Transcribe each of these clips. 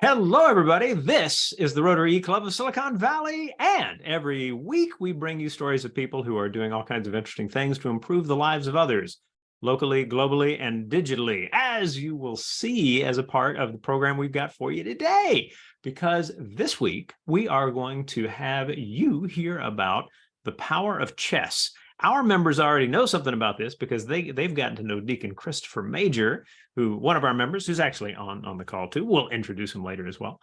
Hello, everybody. This is the Rotary Club of Silicon Valley, and every week we bring you stories of people who are doing all kinds of interesting things to improve the lives of others, locally, globally, and digitally, as you will see as a part of the program we've got for you today. Because this week we are going to have you hear about the power of chess. Our members already know something about this because they've gotten to know Deacon Christopher Major, who one of our members, who's actually on the call too. We'll introduce him later as well.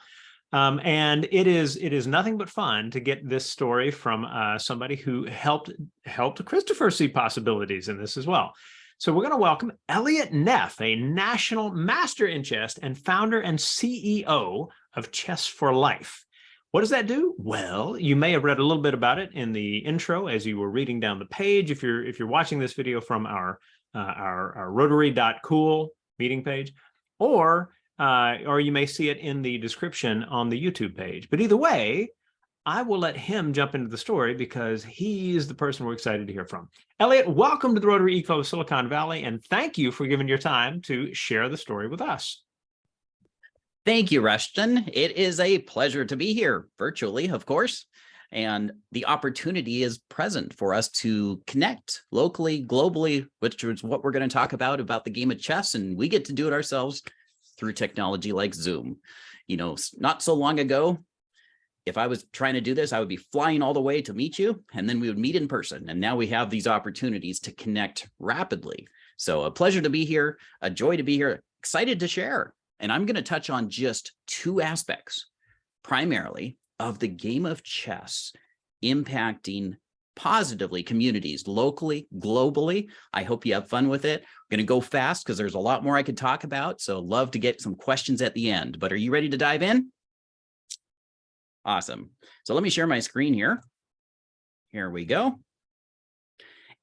And it is nothing but fun to get this story from somebody who helped Christopher see possibilities in this as well. So we're going to welcome Elliott Neff, a national master in chess and founder and CEO of Chess for Life. What does that do? Well, you may have read a little bit about it in the intro as you were reading down the page. If you're watching this video from our Rotary.cool meeting page, or you may see it in the description on the YouTube page. But either way, I will let him jump into the story because he is the person we're excited to hear from. Elliott, welcome to the Rotary Club of Silicon Valley, and thank you for giving your time to share the story with us. Thank you, Rushton. It is a pleasure to be here, virtually, of course, and the opportunity is present for us to connect locally, globally, which is what we're going to talk about the game of chess, and we get to do it ourselves through technology like Zoom. You know, not so long ago, if I was trying to do this, I would be flying all the way to meet you, and then we would meet in person, and now we have these opportunities to connect rapidly. So a pleasure to be here, a joy to be here, excited to share. And I'm going to touch on just two aspects, primarily, of the game of chess impacting positively communities locally, globally. I hope you have fun with it. I'm going to go fast because there's a lot more I could talk about. So love to get some questions at the end. But are you ready to dive in? Awesome. So let me share my screen here. Here we go.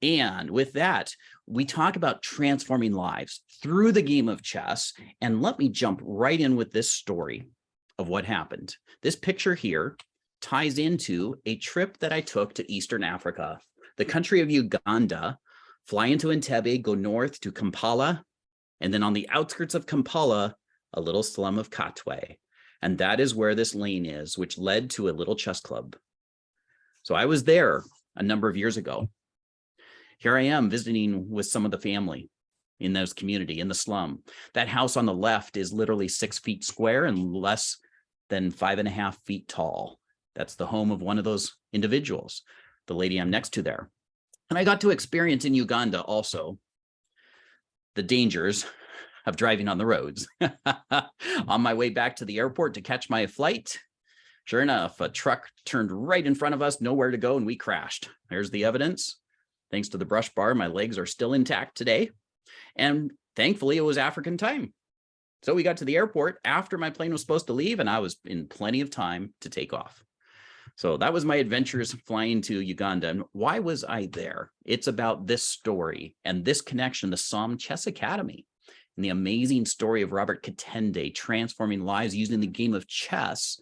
And with that, we talk about transforming lives through the game of chess. And let me jump right in with this story of what happened. This picture here ties into a trip that I took to Eastern Africa, the country of Uganda, fly into Entebbe, go north to Kampala, and then on the outskirts of Kampala, a little slum of Katwe. And that is where this lane is, which led to a little chess club. So I was there a number of years ago. Here I am visiting with some of the family in those community, in the slum. That house on the left is literally 6 feet square and less than 5.5 feet tall. That's the home of one of those individuals, the lady I'm next to there. And I got to experience in Uganda also the dangers of driving on the roads. On my way back to the airport to catch my flight, sure enough, a truck turned right in front of us, nowhere to go, and we crashed. There's the evidence. Thanks to the brush bar, my legs are still intact today. And thankfully, it was African time. So we got to the airport after my plane was supposed to leave, and I was in plenty of time to take off. So that was my adventures flying to Uganda. And why was I there? It's about this story and this connection, the Slum Chess Academy, and the amazing story of Robert Katendi transforming lives using the game of chess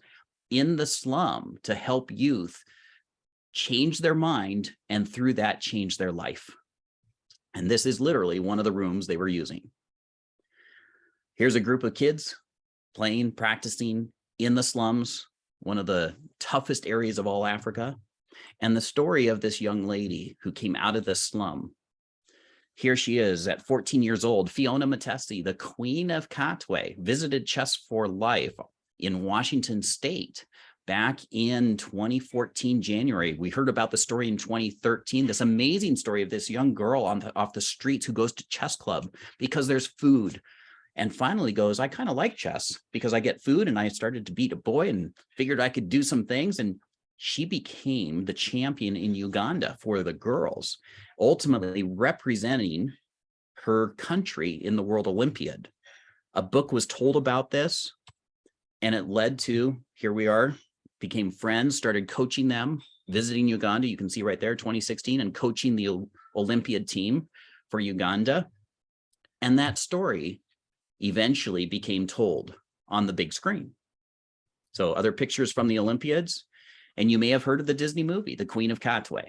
in the slum to help youth change their mind, and through that change their life. And this is literally one of the rooms they were using. Here's a group of kids playing, practicing in the slums, one of the toughest areas of all Africa. And the story of this young lady who came out of the slum. Here she is at 14 years old, Fiona Matesi, the Queen of Katwe, visited Chess for Life in Washington State. Back in 2014, January, we heard about the story in 2013, this amazing story of this young girl off the streets who goes to chess club because there's food, and finally goes, I kind of like chess because I get food, and I started to beat a boy and figured I could do some things. And she became the champion in Uganda for the girls, ultimately representing her country in the World Olympiad. A book was told about this, and it led to, here we are, became friends, started coaching them, visiting Uganda. You can see right there, 2016, and coaching the Olympiad team for Uganda. And that story eventually became told on the big screen. So other pictures from the Olympiads, and you may have heard of the Disney movie, The Queen of Katwe.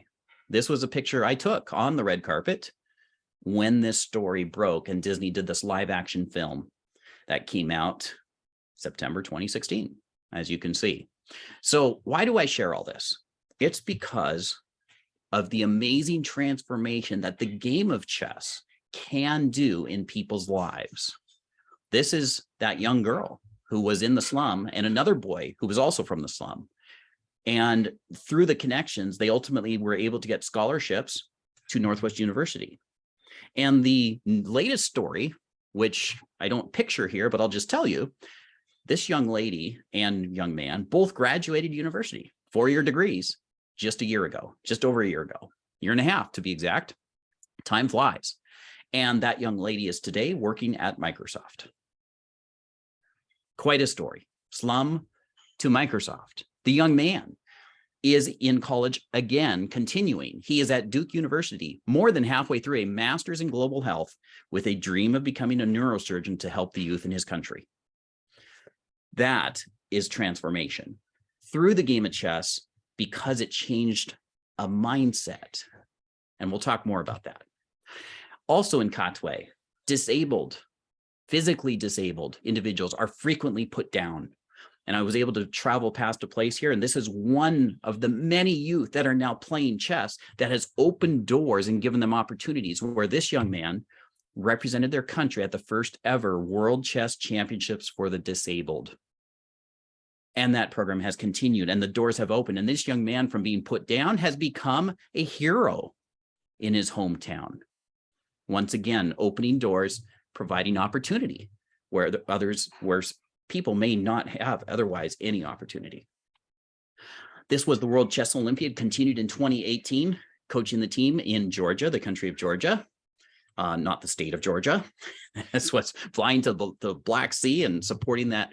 This was a picture I took on the red carpet when this story broke and Disney did this live action film that came out September 2016, as you can see. So why do I share all this? It's because of the amazing transformation that the game of chess can do in people's lives. This is that young girl who was in the slum and another boy who was also from the slum. And through the connections, they ultimately were able to get scholarships to Northwest University. And the latest story, which I don't picture here, but I'll just tell you, this young lady and young man both graduated university, 4-year degrees, just a year ago, just over a year ago, year and a half to be exact. Time flies. And that young lady is today working at Microsoft. Quite a story. Slum to Microsoft. The young man is in college again, continuing. He is at Duke University, more than halfway through a master's in global health with a dream of becoming a neurosurgeon to help the youth in his country. That is transformation through the game of chess because it changed a mindset. And we'll talk more about that. Also in Katwe, physically disabled individuals are frequently put down. And I was able to travel past a place here, and this is one of the many youth that are now playing chess that has opened doors and given them opportunities, where this young man represented their country at the first ever World Chess Championships for the Disabled. And that program has continued, and the doors have opened. And this young man, from being put down, has become a hero in his hometown. Once again, opening doors, providing opportunity where people may not have otherwise any opportunity. This was the World Chess Olympiad, continued in 2018, coaching the team in Georgia, the country of Georgia, not the state of Georgia. That's what's flying to the Black Sea and supporting that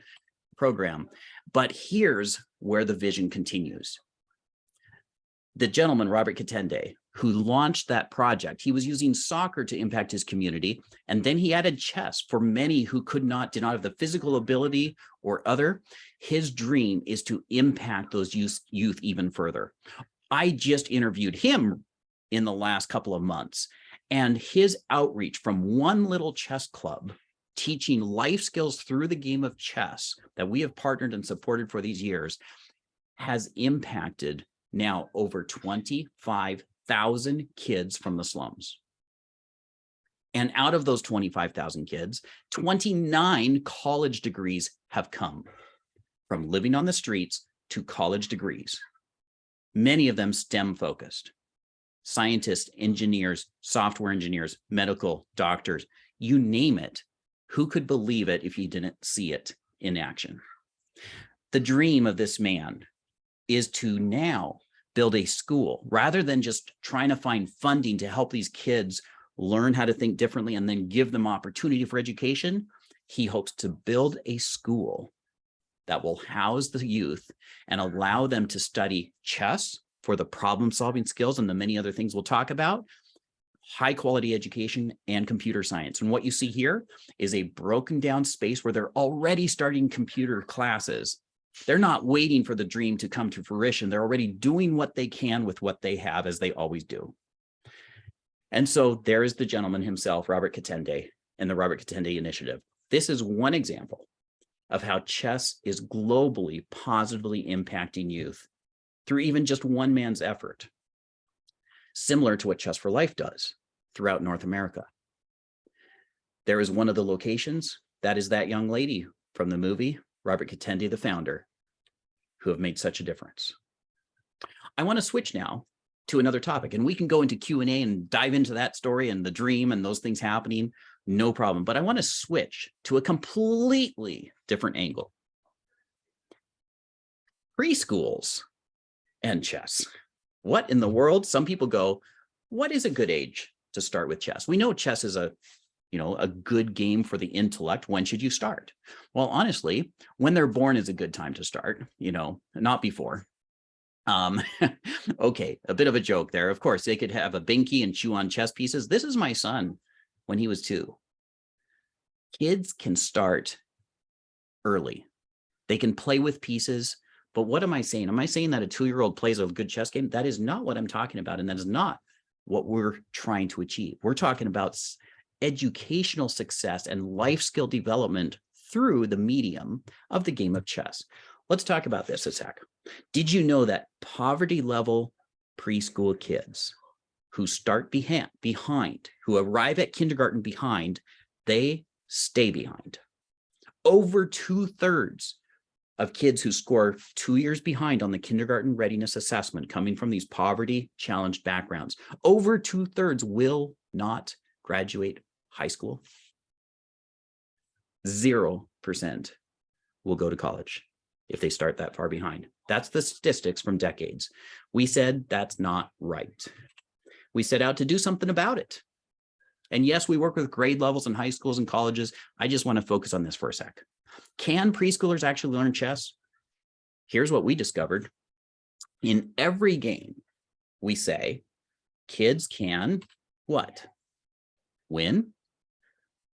program. But here's where the vision continues. The gentleman, Robert Katendi, who launched that project, he was using soccer to impact his community. And then he added chess for many who did not have the physical ability or other. His dream is to impact those youth even further. I just interviewed him in the last couple of months, and his outreach from one little chess club teaching life skills through the game of chess that we have partnered and supported for these years has impacted now over 25,000 kids from the slums. And out of those 25,000 kids, 29 college degrees have come from living on the streets to college degrees. Many of them STEM focused. Scientists, engineers, software engineers, medical doctors, you name it. Who could believe it if you didn't see it in action? The dream of this man is to now build a school rather than just trying to find funding to help these kids learn how to think differently and then give them opportunity for education. He hopes to build a school that will house the youth and allow them to study chess for the problem-solving skills and the many other things we'll talk about, high quality education, and computer science. And what you see here is a broken down space where they're already starting computer classes. They're not waiting for the dream to come to fruition. They're already doing what they can with what they have, as they always do. And so there is the gentleman himself, Robert Katendi, and the Robert Katendi Initiative. This is one example of how chess is globally positively impacting youth through even just one man's effort, similar to what Chess for Life does throughout North America. There is one of the locations that is that young lady from the movie, Robert Katendi, the founder, who have made such a difference. I want to switch now to another topic, and we can go into Q&A and dive into that story and the dream and those things happening, no problem. But I want to switch to a completely different angle. Preschools and chess. What in the world? Some people go, what is a good age to start with chess? We know chess is a good game for the intellect. When should you start? Well, honestly, when they're born is a good time to start, not before. Okay, a bit of a joke there. Of course, they could have a binky and chew on chess pieces. This is my son when he was 2. Kids can start early. They can play with pieces. But what am I saying? Am I saying that a 2-year-old plays a good chess game? That is not what I'm talking about. And that is not what we're trying to achieve. We're talking about educational success and life skill development through the medium of the game of chess. Let's talk about this a sec. Did you know that poverty level preschool kids who start behind, who arrive at kindergarten behind, they stay behind? Over 2/3 of kids who score 2 years behind on the kindergarten readiness assessment coming from these poverty challenged backgrounds, over 2/3 will not graduate high school. 0% will go to college if they start that far behind. That's the statistics from decades. We said that's not right. We set out to do something about it. And yes, we work with grade levels in high schools and colleges. I just want to focus on this for a sec. Can preschoolers actually learn chess? Here's what we discovered. In every game, we say kids can what? Win.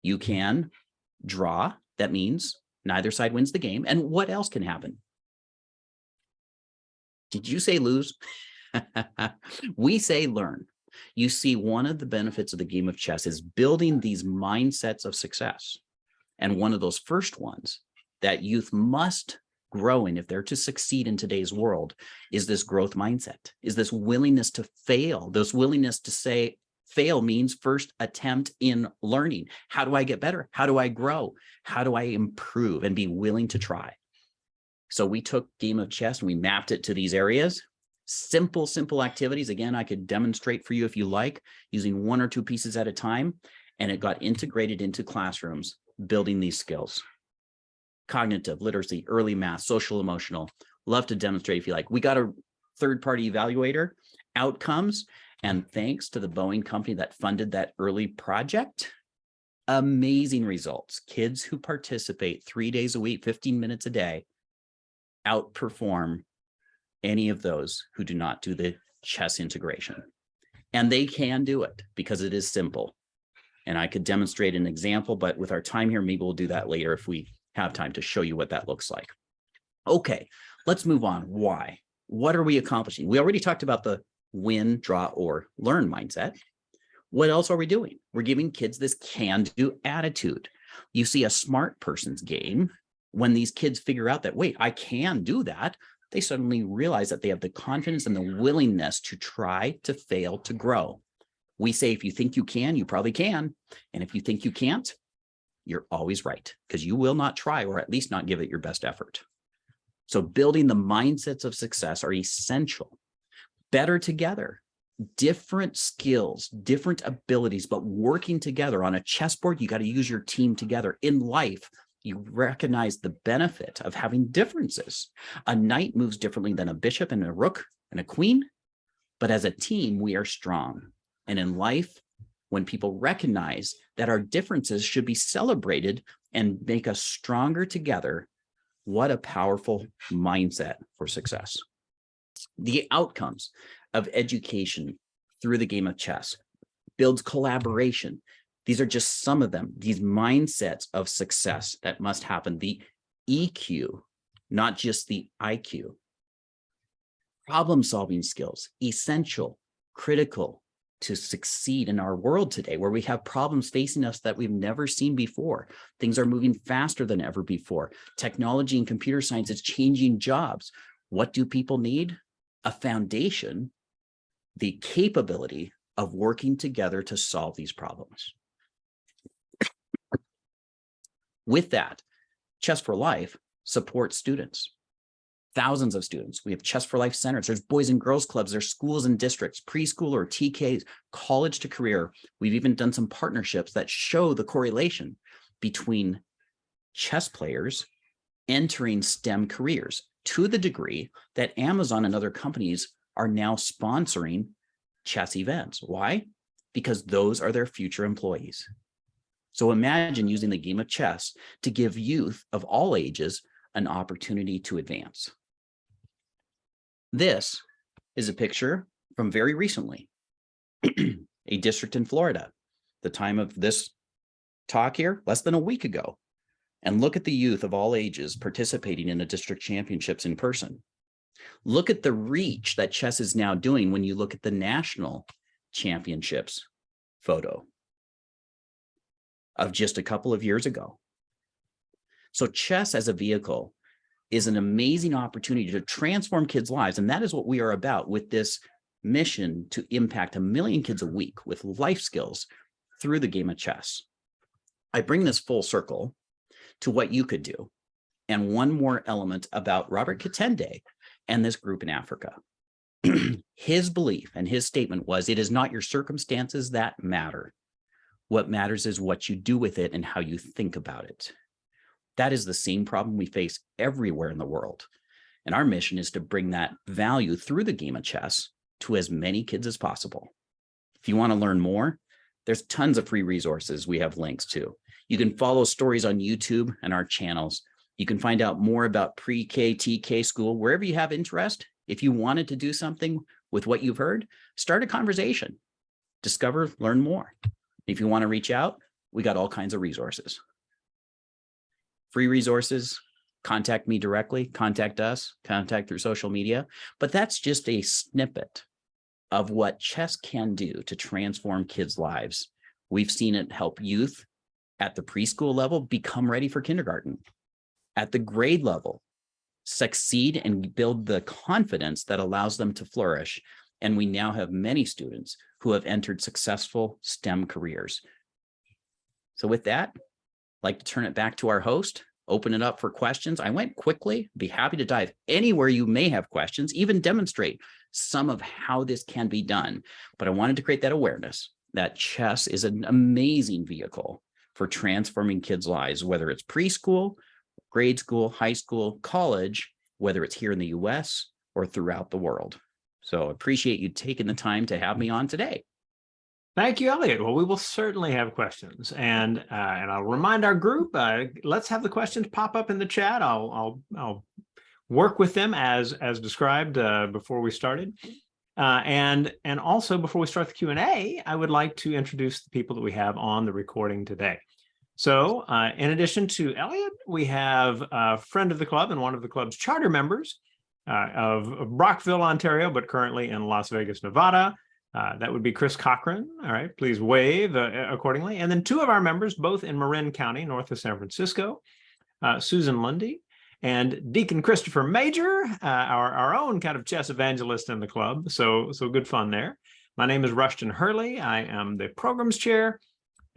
You can draw. That means neither side wins the game. And what else can happen? Did you say lose? We say learn. You see, one of the benefits of the game of chess is building these mindsets of success. And one of those first ones that youth must grow in if they're to succeed in today's world is this growth mindset, is this willingness to fail, this willingness to say fail means first attempt in learning. How do I get better? How do I grow? How do I improve and be willing to try? So we took game of chess and we mapped it to these areas. Simple activities. Again, I could demonstrate for you if you like, using 1 or 2 pieces at a time. And it got integrated into classrooms, building these skills. Cognitive, literacy, early math, social, emotional. Love to demonstrate if you like. We got a third-party evaluator, outcomes, and thanks to the Boeing company that funded that early project, amazing results. Kids who participate 3 days a week, 15 minutes a day, outperform any of those who do not do the chess integration. And they can do it because it is simple. And I could demonstrate an example, but with our time here, maybe we'll do that later if we have time to show you what that looks like. Okay, let's move on. Why? What are we accomplishing? We already talked about the win, draw, or learn mindset. What else are we doing? We're giving kids this can-do attitude. You see a smart person's game. When these kids figure out that, wait, I can do that, they suddenly realize that they have the confidence and the willingness to try, to fail, to grow. We say, if you think you can, you probably can. And if you think you can't, you're always right, because you will not try, or at least not give it your best effort. So building the mindsets of success are essential. Better together, different skills, different abilities, but working together on a chessboard. You got to use your team together. In life, you recognize the benefit of having differences. A knight moves differently than a bishop and a rook and a queen, but as a team, we are strong. And in life, when people recognize that our differences should be celebrated and make us stronger together, what a powerful mindset for success. The outcomes of education through the game of chess builds collaboration. These are just some of them, these mindsets of success that must happen. The EQ, not just the IQ. Problem-solving skills, essential, critical to succeed in our world today, where we have problems facing us that we've never seen before. Things are moving faster than ever before. Technology and computer science is changing jobs. What do people need? A foundation, the capability of working together to solve these problems. With that, Chess for Life supports students, thousands of students. We have Chess for Life centers. There's boys and girls clubs. There's schools and districts, preschool or TKs, college to career. We've even done some partnerships that show the correlation between chess players entering STEM careers, to the degree that Amazon and other companies are now sponsoring chess events. Why? Because those are their future employees. So imagine using the game of chess to give youth of all ages an opportunity to advance. This is a picture from very recently, a district in Florida. The time of this talk here, less than a week ago. And look at the youth of all ages participating in the district championships in person. Look at the reach that chess is now doing when you look at the national championships photo of just a couple of years ago. So chess as a vehicle is an amazing opportunity to transform kids' lives. And that is what we are about with this mission to impact 1 million kids a week with life skills through the game of chess. I bring this full circle to what you could do. And one more element about Robert Katendi and this group in Africa. His belief and his statement was, it is not your circumstances that matter. What matters is what you do with it and how you think about it. That is the same problem we face everywhere in the world. And our mission is to bring that value through the game of chess to as many kids as possible. If you want to learn more, there's tons of free resources we have links to. You can follow stories on YouTube and our channels. You can find out more about pre-K, TK school, wherever you have interest. If you wanted to do something with what you've heard, start a conversation, discover, learn more. If you want to reach out, we got all kinds of resources. Free resources, contact me directly, contact us, contact through social media. But that's just a snippet of what chess can do to transform kids' lives. We've seen it help youth at the preschool level become ready for kindergarten, at the grade level, succeed and build the confidence that allows them to flourish. And we now have many students who have entered successful STEM careers. So with that, I'd like to turn it back to our host, open it up for questions. I went quickly, be happy to dive anywhere you may have questions, even demonstrate some of how this can be done. But I wanted to create that awareness that chess is an amazing vehicle for transforming kids' lives, whether it's preschool, grade school, high school, college, whether it's here in the US or throughout the world. So appreciate you taking the time to have me on today. Thank you, Elliott. Well, we will certainly have questions, and I'll remind our group. Let's have the questions pop up in the chat. I'll work with them as described before we started, and also before we start the Q&A, I would like to introduce the people that we have on the recording today. So, in addition to Elliott, we have a friend of the club and one of the club's charter members of Brockville, Ontario, but currently in Las Vegas, Nevada. That would be Chris Cochran. All right, please wave accordingly. And then two of our members, both in Marin County, north of San Francisco, Susan Lundy and Deacon Christopher Major, our own kind of chess evangelist in the club. So good fun there. My name is Rushton Hurley. I am the programs chair,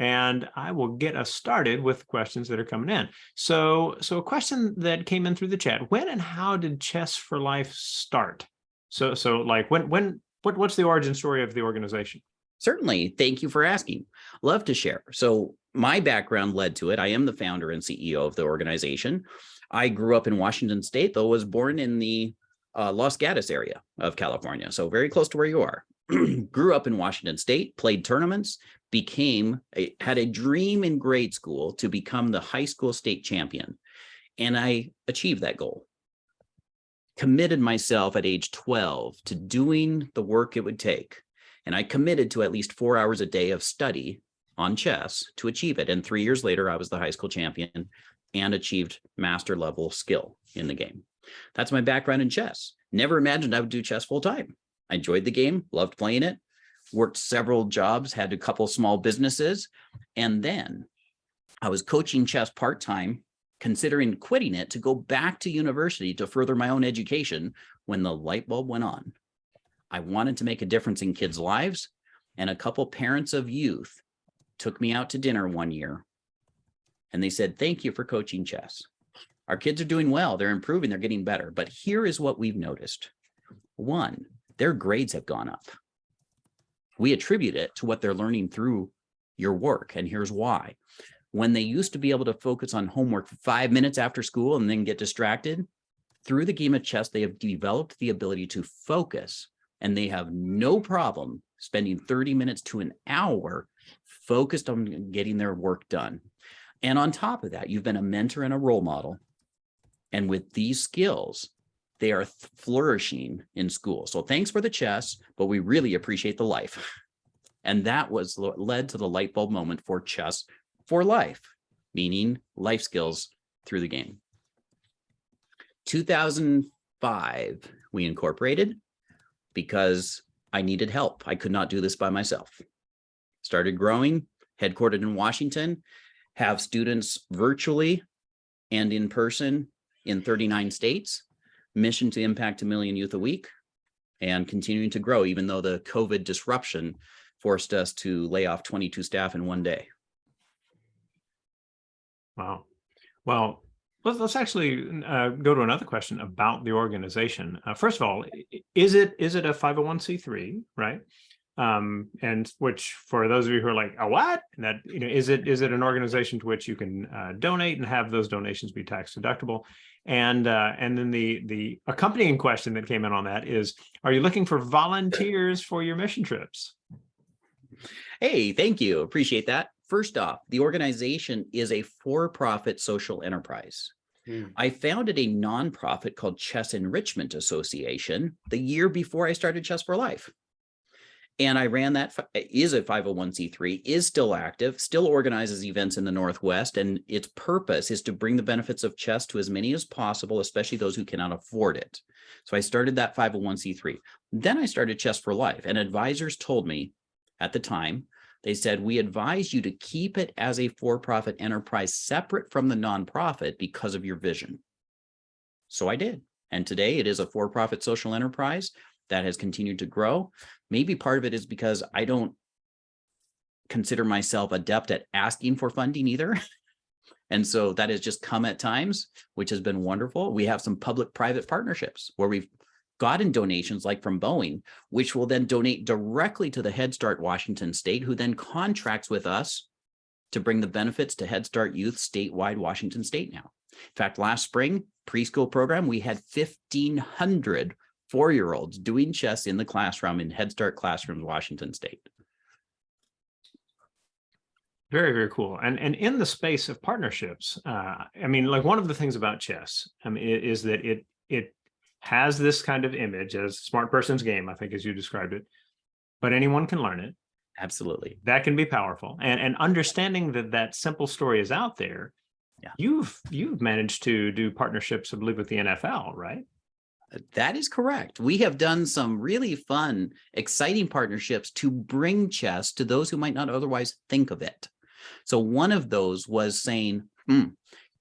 and I will get us started with questions that are coming in. So a question that came in through the chat: when and how did Chess for Life start? So like what's the origin story of the organization? Certainly. Thank you for asking. Love to share. So my background led to it. I am the founder and CEO of the organization. I grew up in Washington State, though was born in the Los Gatos area of California, so very close to where you are. Grew up in Washington State, played tournaments, had a dream in grade school to become the high school state champion. And I achieved that goal. Committed myself at age 12 to doing the work it would take. And I committed to at least 4 hours a day of study on chess to achieve it. And 3 years later, I was the high school champion and achieved master level skill in the game. That's my background in chess. Never imagined I would do chess full time. I enjoyed the game, loved playing it, worked several jobs, had a couple small businesses. And then I was coaching chess part-time, considering quitting it to go back to university to further my own education when the light bulb went on. I wanted to make a difference in kids' lives, and a couple parents of youth took me out to dinner one year, and they said, "Thank you for coaching chess. Our kids are doing well, they're improving, they're getting better, but here is what we've noticed. One, their grades have gone up. We attribute it to what they're learning through your work, and here's why. When they used to be able to focus on homework for 5 minutes after school and then get distracted, through the game of chess, they have developed the ability to focus, and they have no problem spending 30 minutes to an hour focused on getting their work done. And on top of that, you've been a mentor and a role model. And with these skills, they are flourishing in school. So thanks for the chess, but we really appreciate the life." And that was led to the light bulb moment for Chess for Life, meaning life skills through the game. 2005, we incorporated because I needed help. I could not do this by myself. Started growing, headquartered in Washington, have students virtually and in person in 39 states, mission to impact 1 million youth a week, and continuing to grow, even though the COVID disruption forced us to lay off 22 staff in one day. Wow. Well, let's actually go to another question about the organization. First of all, is it a 501c3, right? And which, for those of you who are like, a what? That, is it an organization to which you can donate and have those donations be tax deductible? And then the accompanying question that came in on that is, are you looking for volunteers for your mission trips? Hey, thank you. Appreciate that. First off, the organization is a for-profit social enterprise. I founded a nonprofit called Chess Enrichment Association the year before I started Chess for Life. And I ran that, is a 501c3, is still active, still organizes events in the Northwest, and its purpose is to bring the benefits of chess to as many as possible, especially those who cannot afford it. So I started that 501c3. Then I started Chess for Life, and advisors told me at the time, they said, we advise you to keep it as a for-profit enterprise separate from the nonprofit because of your vision. So I did. And today it is a for-profit social enterprise that has continued to grow. Maybe part of it is because I don't consider myself adept at asking for funding either. And so that has just come at times, which has been wonderful. We have some public-private partnerships where we've gotten donations like from Boeing, which will then donate directly to the Head Start Washington State, who then contracts with us to bring the benefits to Head Start youth statewide Washington State now. In fact, last spring, preschool program, we had 1,500 4-year-olds doing chess in the classroom in Head Start classrooms, Washington State. Very, very cool. And in the space of partnerships, I mean, like, one of the things about chess, is that it has this kind of image as smart person's game, I think, as you described it, but anyone can learn it. Absolutely. That can be powerful. And understanding that simple story is out there. Yeah. You've managed to do partnerships, I believe, with the NFL, right? That is correct. We have done some really fun, exciting partnerships to bring chess to those who might not otherwise think of it. So one of those was saying,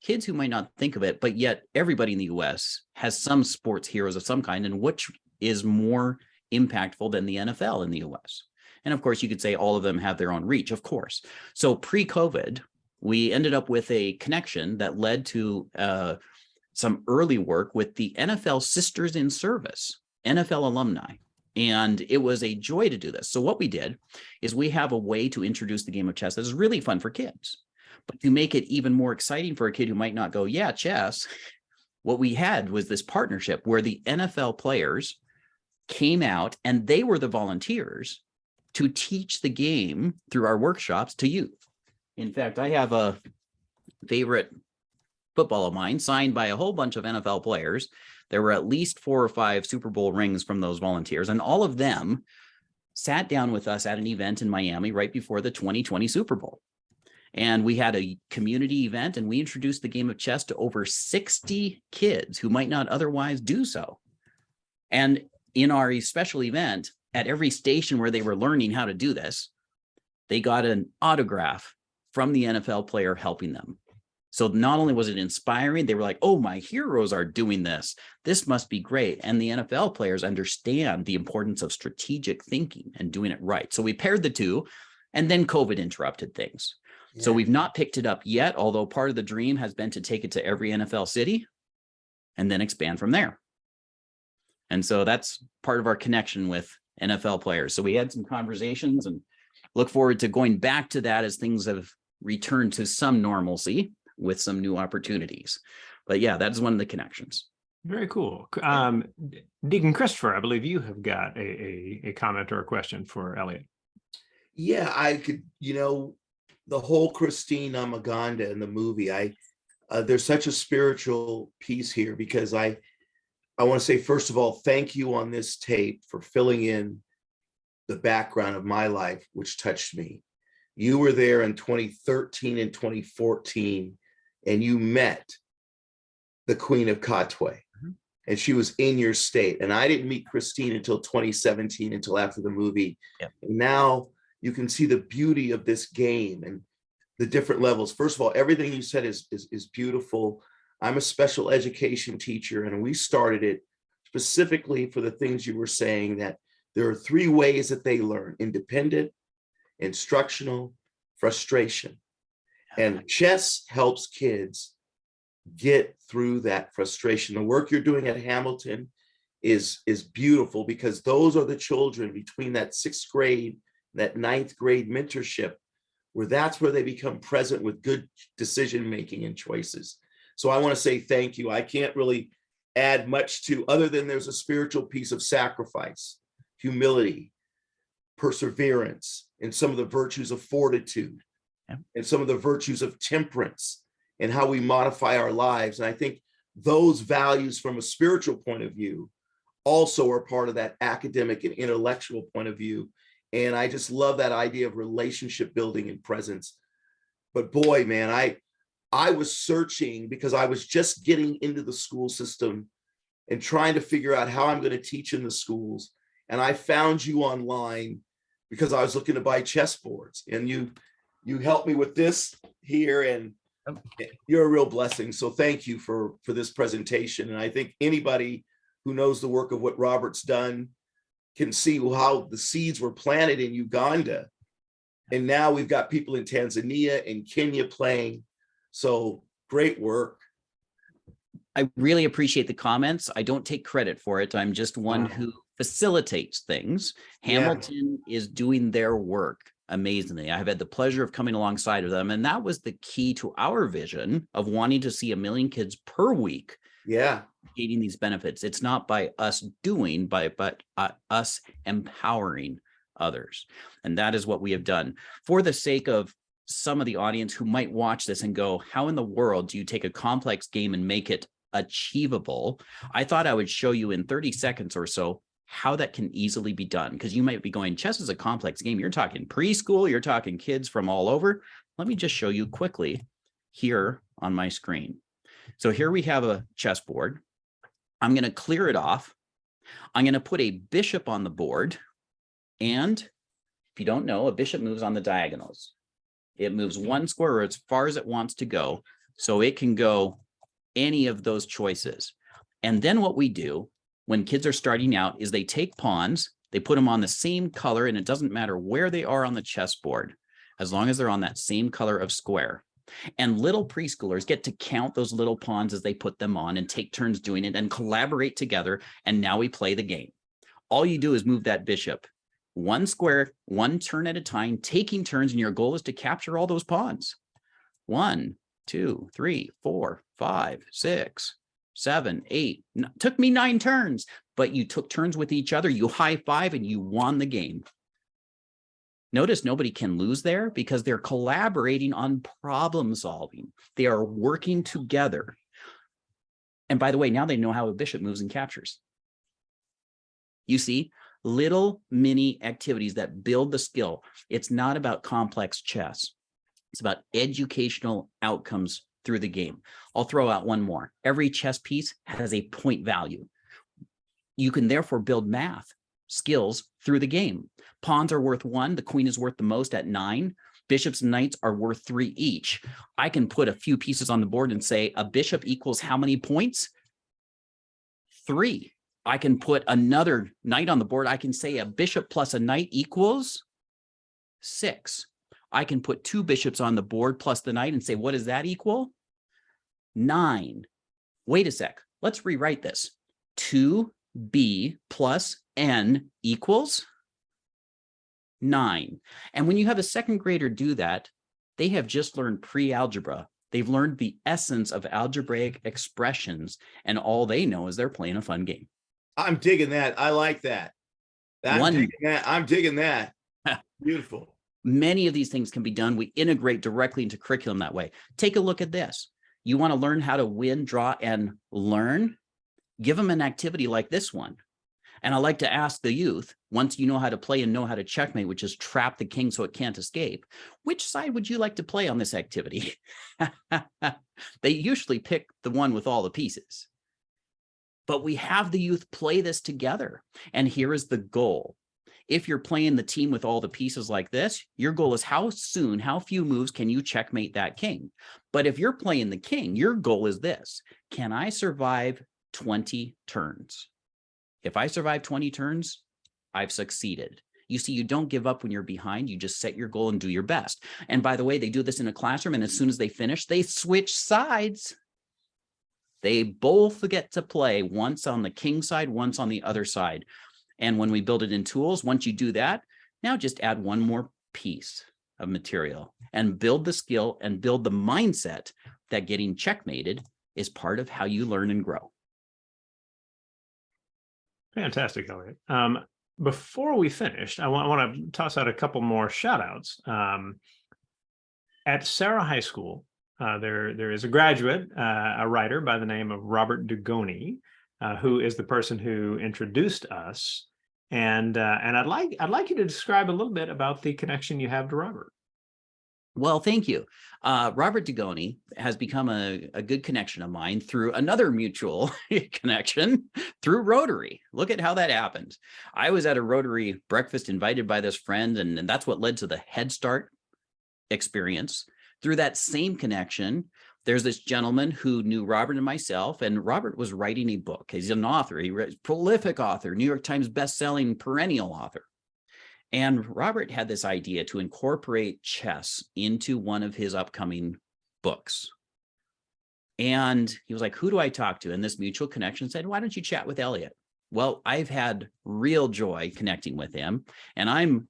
kids who might not think of it, but yet everybody in the US has some sports heroes of some kind, and which is more impactful than the NFL in the US? And of course, you could say all of them have their own reach, of course. So pre-COVID, we ended up with a connection that led to some early work with the NFL Sisters in Service, NFL alumni. And it was a joy to do this. So what we did is we have a way to introduce the game of chess that is really fun for kids. But to make it even more exciting for a kid who might not go, yeah, chess, what we had was this partnership where the NFL players came out and they were the volunteers to teach the game through our workshops to youth. In fact, I have a favorite football of mine signed by a whole bunch of NFL players. There were at least 4 or 5 Super Bowl rings from those volunteers, and all of them sat down with us at an event in Miami right before the 2020 Super Bowl. And we had a community event, and we introduced the game of chess to over 60 kids who might not otherwise do so. And in our special event, at every station where they were learning how to do this, they got an autograph from the NFL player helping them. So not only was it inspiring, they were like, oh, my heroes are doing this. This must be great. And the NFL players understand the importance of strategic thinking and doing it right. So we paired the two, and then COVID interrupted things. Yeah. So we've not picked it up yet, although part of the dream has been to take it to every NFL city and then expand from there. And so that's part of our connection with NFL players. So we had some conversations and look forward to going back to that as things have returned to some normalcy with some new opportunities. But yeah, that is one of the connections. Very cool. Deacon Christopher, I believe you have got a comment or a question for Elliott. Yeah, I could, the whole Christine Uganda in the movie, there's such a spiritual piece here, because I want to say, first of all, thank you on this tape for filling in the background of my life, which touched me. You were there in 2013 and 2014, and you met the Queen of Katwe, and she was in your state. And I didn't meet Christine until 2017, until after the movie. Yep. And now you can see the beauty of this game and the different levels. First of all, everything you said is beautiful. I'm a special education teacher, and we started it specifically for the things you were saying, that there are 3 ways that they learn: independent, instructional, frustration. And chess helps kids get through that frustration. The work you're doing at Hamilton is beautiful, because those are the children between that 6th grade, that 9th grade mentorship, where that's where they become present with good decision making and choices. So I want to say thank you. I can't really add much to, other than there's a spiritual piece of sacrifice, humility, perseverance, and some of the virtues of fortitude, and some of the virtues of temperance, and how we modify our lives. And I think those values from a spiritual point of view also are part of that academic and intellectual point of view. And I just love that idea of relationship building and presence. But boy, man, I was searching, because I was just getting into the school system and trying to figure out how I'm going to teach in the schools. And I found you online because I was looking to buy chessboards, and you helped me with this here, and you're a real blessing. So thank you for this presentation. And I think anybody who knows the work of what Robert's done can see how the seeds were planted in Uganda. And now we've got people in Tanzania and Kenya playing. So great work. I really appreciate the comments. I don't take credit for it. I'm just one who facilitates things. Hamilton is doing their work amazingly. I've had the pleasure of coming alongside of them. And that was the key to our vision of wanting to see 1 million kids per week getting these benefits. It's not by us doing, but us empowering others. And that is what we have done. For the sake of some of the audience who might watch this and go, how in the world do you take a complex game and make it achievable? I thought I would show you in 30 seconds or so how that can easily be done, because you might be going, chess is a complex game. You're talking preschool, you're talking kids from all over. Let me just show you quickly here on my screen. So here we have a chessboard. I'm going to clear it off. I'm going to put a bishop on the board. And if you don't know, a bishop moves on the diagonals. It moves 1 square as far as it wants to go. So it can go any of those choices. And then what we do when kids are starting out is they take pawns, they put them on the same color, and it doesn't matter where they are on the chessboard, as long as they're on that same color of square. And little preschoolers get to count those little pawns as they put them on and take turns doing it and collaborate together. And now we play the game. All you do is move that bishop 1 square, 1 turn at a time, taking turns, and your goal is to capture all those pawns. 1, 2, 3, 4, 5, 6, 7, 8. Took me 9 turns, but you took turns with each other. You high five and you won the game. Notice nobody can lose there because they're collaborating on problem solving. They are working together. And by the way, now they know how a bishop moves and captures. You see, little mini activities that build the skill. It's not about complex chess. It's about educational outcomes through the game. I'll throw out one more. Every chess piece has a point value. You can therefore build math skills through the game. Pawns are worth 1. The queen is worth the most at 9. Bishops and knights are worth 3 each. I can put a few pieces on the board and say a bishop equals how many points? 3. I can put another knight on the board. I can say a bishop plus a knight equals 6. I can put 2 bishops on the board plus the knight and say, what does that equal? 9. Wait a sec. Let's rewrite this. 2b plus n equals 9. And when you have a second grader do that, they have just learned pre-algebra. They've learned the essence of algebraic expressions, and all they know is they're playing a fun game. I'm digging that. I like that. I'm digging that. Beautiful. Many of these things can be done. We integrate directly into curriculum that way. Take a look at this. You want to learn how to win, draw, and learn? Give them an activity like this one. And I like to ask the youth, once you know how to play and know how to checkmate, which is trap the king so it can't escape, which side would you like to play on this activity? They usually pick the one with all the pieces. But we have the youth play this together. And here is the goal. If you're playing the team with all the pieces like this, your goal is how few moves can you checkmate that king? But if you're playing the king, your goal is this: can I survive 20 turns? If I survive 20 turns, I've succeeded. You see, you don't give up when you're behind. You just set your goal and do your best. And by the way, they do this in a classroom, and as soon as they finish, they switch sides. They both get to play, once on the king side, once on the other side. And when we build it in tools, once you do that, now just add one more piece of material and build the skill and build the mindset that getting checkmated is part of how you learn and grow. Fantastic, Elliott. Before we finish, I want to toss out a couple more shout outs. At Sarah High School, there is a graduate, a writer by the name of Robert Dugoni, who is the person who introduced us. And I'd like you to describe a little bit about the connection you have to Robert. Well, thank you. Robert Dugoni has become a good connection of mine through another mutual connection through Rotary. Look at how that happened. I was at a Rotary breakfast invited by this friend, and that's what led to the Head Start experience. Through that same connection, there's this gentleman who knew Robert and myself, and Robert was writing a book. He's an author. He's a prolific author, New York Times bestselling perennial author. And Robert had this idea to incorporate chess into one of his upcoming books. And he was like, who do I talk to? And this mutual connection said, why don't you chat with Elliott? Well, I've had real joy connecting with him, and I'm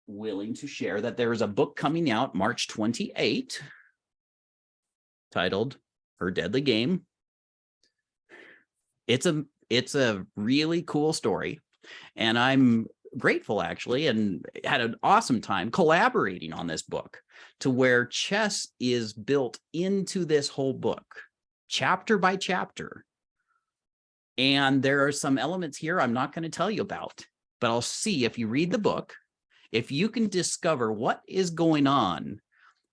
willing to share that there is a book coming out March 28 titled Her Deadly Game. It's a really cool story, and I'm grateful actually, and had an awesome time collaborating on this book, to where chess is built into this whole book, chapter by chapter. And there are some elements here I'm not going to tell you about, but I'll see if you read the book, if you can discover what is going on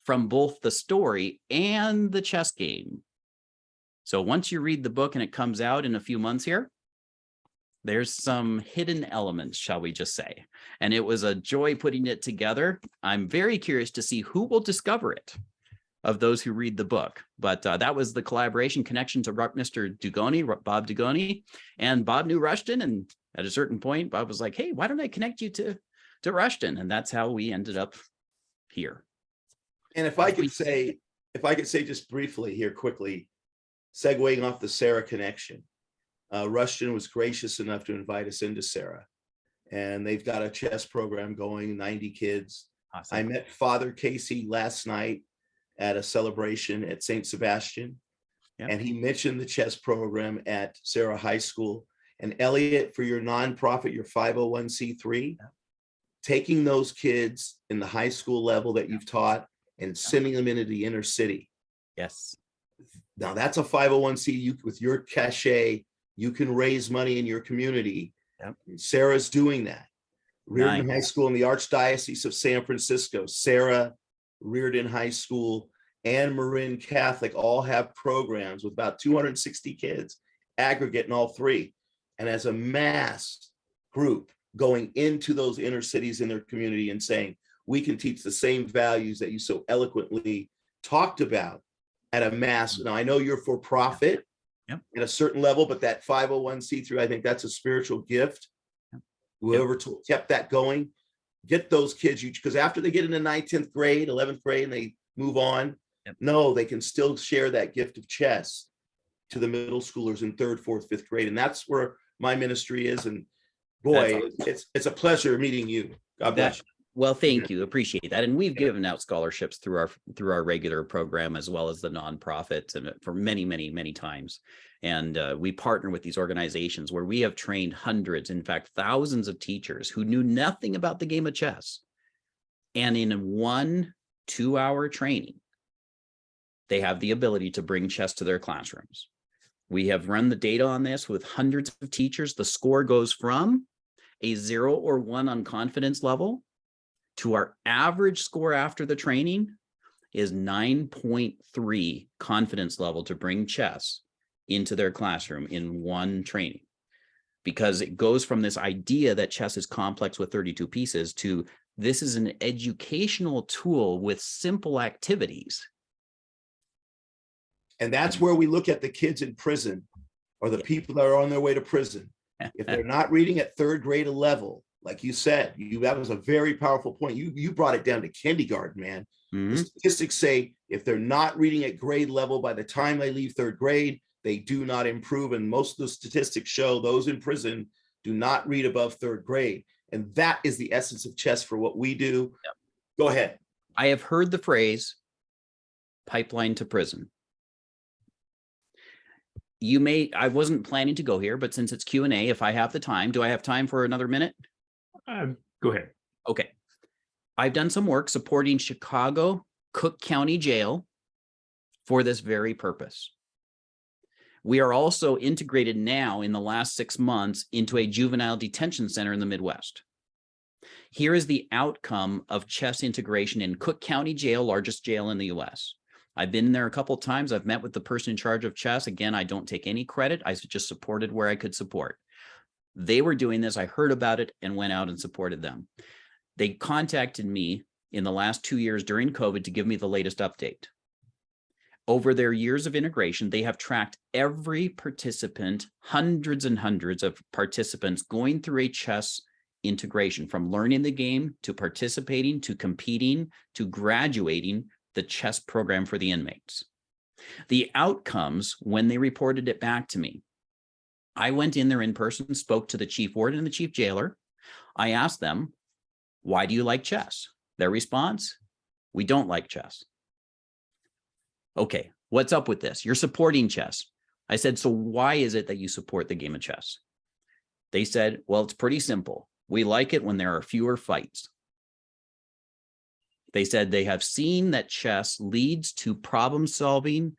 from both the story and the chess game. So once you read the book and it comes out in a few months here, there's some hidden elements, shall we just say. And it was a joy putting it together. I'm very curious to see who will discover it of those who read the book. But that was the collaboration connection to Mr. Dugoni, Bob Dugoni, and Bob knew Rushton. And at a certain point, Bob was like, hey, why don't I connect you to Rushton? And that's how we ended up here. And if I could say just briefly here quickly, segueing off the Sarah connection, Rushton was gracious enough to invite us into Sarah, and they've got a chess program going, 90 kids. Awesome. I met Father Casey last night at a celebration at St. Sebastian, and he mentioned the chess program at Sarah High School. And Elliott, for your nonprofit, your 501c3, taking those kids in the high school level that you've taught and sending them into the inner city. Yes. Now that's a 501c. With your cachet, you can raise money in your community. Yep. Sarah's doing that. Reardon High School in the Archdiocese of San Francisco, Sarah, Reardon High School, and Marin Catholic all have programs with about 260 kids aggregate in all three. And as a mass group going into those inner cities in their community and saying, we can teach the same values that you so eloquently talked about at a mass. Now, I know you're for profit. Yep. At a certain level, but that 501c3, I think that's a spiritual gift. Yep. Whoever kept that going, get those kids, because after they get into 9th, 10th grade, 11th grade, and they move on, no, they can still share that gift of chess to the middle schoolers in 3rd, 4th, 5th grade. And that's where my ministry is. And boy, awesome. It's a pleasure meeting you. God bless you. Well, thank you. Appreciate that. And we've given out scholarships through our regular program, as well as the nonprofits, and for many, many, many times. And we partner with these organizations where we have trained hundreds, in fact, thousands of teachers who knew nothing about the game of chess. And in 1 2-hour training, they have the ability to bring chess to their classrooms. We have run the data on this with hundreds of teachers. The score goes from a 0 or 1 on confidence level to our average score after the training is 9.3 confidence level to bring chess into their classroom in 1 training. because it goes from this idea that chess is complex with 32 pieces to this is an educational tool with simple activities. And that's where we look at the kids in prison or the people that are on their way to prison. If they're not reading at third grade level, like you said, that was a very powerful point. You brought it down to kindergarten, man. Mm-hmm. The statistics say if they're not reading at grade level by the time they leave third grade, they do not improve. And most of the statistics show those in prison do not read above third grade. And that is the essence of chess for what we do. Yep. Go ahead. I have heard the phrase pipeline to prison. I wasn't planning to go here, but since it's Q&A, if I have the time, do I have time for another minute? Go ahead. Okay. I've done some work supporting Chicago Cook County Jail for this very purpose. We are also integrated now in the last 6 months into a juvenile detention center in the Midwest. Here is the outcome of chess integration in Cook County Jail, largest jail in the US. I've been there a couple of times. I've met with the person in charge of chess. Again, I don't take any credit. I just supported where I could support. They were doing this. I heard about it and went out and supported them. They contacted me in the last 2 years during COVID to give me the latest update. Over their years of integration, they have tracked every participant, hundreds and hundreds of participants going through a chess integration, from learning the game to participating to competing to graduating the chess program for the inmates. The outcomes, when they reported it back to me, I went in there in person, spoke to the chief warden and the chief jailer. I asked them, why do you like chess? Their response, we don't like chess. Okay, what's up with this? You're supporting chess. I said, so why is it that you support the game of chess? They said, well, it's pretty simple. We like it when there are fewer fights. They said they have seen that chess leads to problem solving,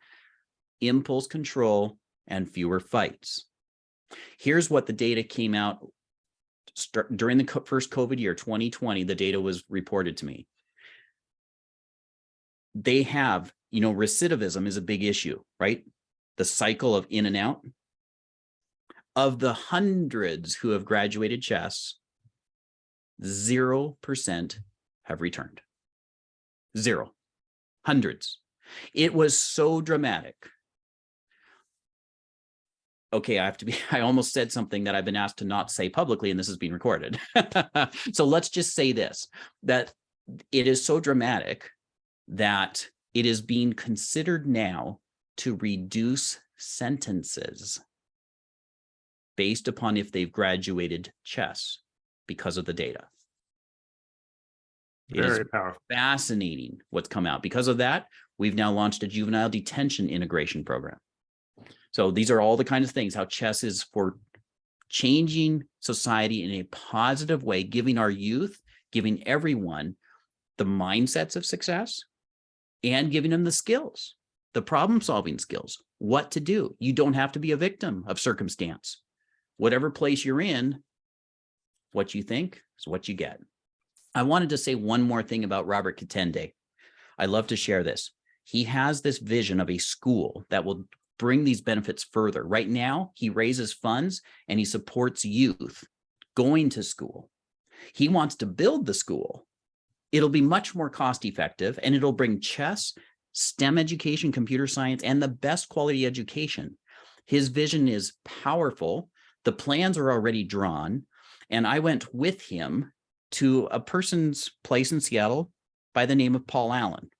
impulse control, and fewer fights. Here's what the data came out during the first COVID year, 2020, the data was reported to me. They have, recidivism is a big issue, right? The cycle of in and out. Of the hundreds who have graduated chess, 0% have returned. 0. Hundreds. It was so dramatic. Okay, I almost said something that I've been asked to not say publicly, and this is being recorded. So let's just say this, that it is so dramatic that it is being considered now to reduce sentences based upon if they've graduated chess because of the data. Very powerful. Fascinating what's come out. Because of that, we've now launched a juvenile detention integration program. So these are all the kinds of things, how chess is for changing society in a positive way, giving our youth, giving everyone the mindsets of success and giving them the skills, the problem-solving skills, what to do. You don't have to be a victim of circumstance. Whatever place you're in, what you think is what you get. I wanted to say one more thing about Robert Katendi. I love to share this. He has this vision of a school that will bring these benefits further. Right now, he raises funds and he supports youth going to school. He wants to build the school. It'll be much more cost effective and it'll bring chess, STEM education, computer science, and the best quality education. His vision is powerful. The plans are already drawn. And I went with him to a person's place in Seattle by the name of Paul Allen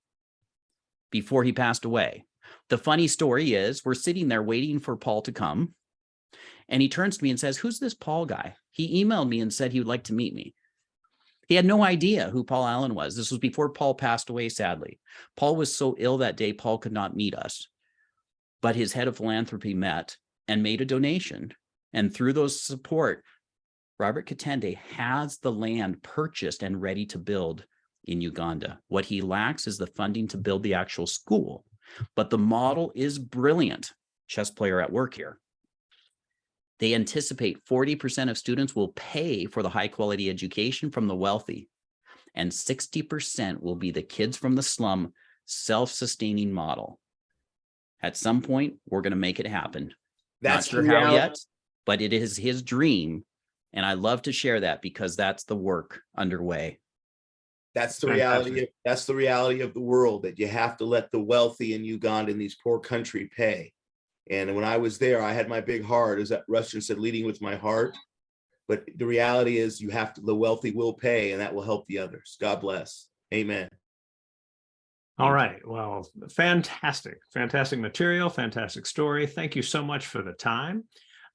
before he passed away. The funny story is we're sitting there waiting for Paul to come. And he turns to me and says, who's this Paul guy? He emailed me and said he would like to meet me. He had no idea who Paul Allen was. This was before Paul passed away, sadly. Paul was so ill that day, Paul could not meet us. But his head of philanthropy met and made a donation. And through those support, Robert Katendi has the land purchased and ready to build in Uganda. What he lacks is the funding to build the actual school. But the model is brilliant. Chess player at work here. They anticipate 40% of students will pay for the high quality education from the wealthy, and 60% will be the kids from the slum, self-sustaining model. At some point, we're going to make it happen. That's not sure how yet, but it is his dream. And I love to share that because that's the work underway. That's the Fantastic. reality. That's the reality of the world, that you have to let the wealthy in Uganda, in these poor country, pay. And when I was there, I had my big heart, as that Russian said, leading with my heart. But the reality is, you have to, the wealthy will pay, and that will help the others. God bless. Amen. All right. Well, fantastic material, fantastic story. Thank you so much for the time.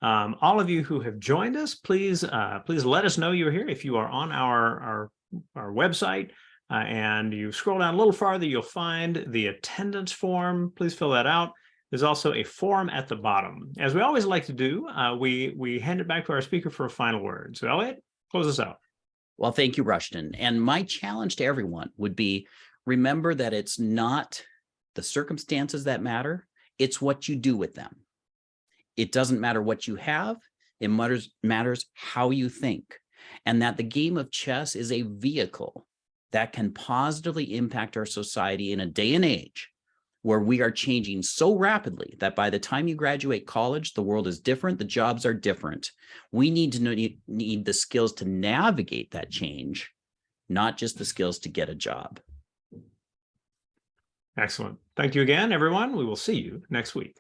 All of you who have joined us, please let us know you're here. If you are on our website and you scroll down a little farther, you'll find the attendance form. Please fill that out. There's also a form at the bottom. As we always like to do, we hand it back to our speaker for a final word. So Elliott, close us out. Well, thank you, Rushton. And my challenge to everyone would be, remember that it's not the circumstances that matter, it's what you do with them. It doesn't matter what you have, it matters how you think. And that the game of chess is a vehicle that can positively impact our society in a day and age where we are changing so rapidly that by the time you graduate college, the world is different, the jobs are different. We need to need the skills to navigate that change, not just the skills to get a job. Excellent. Thank you again, everyone. We will see you next week.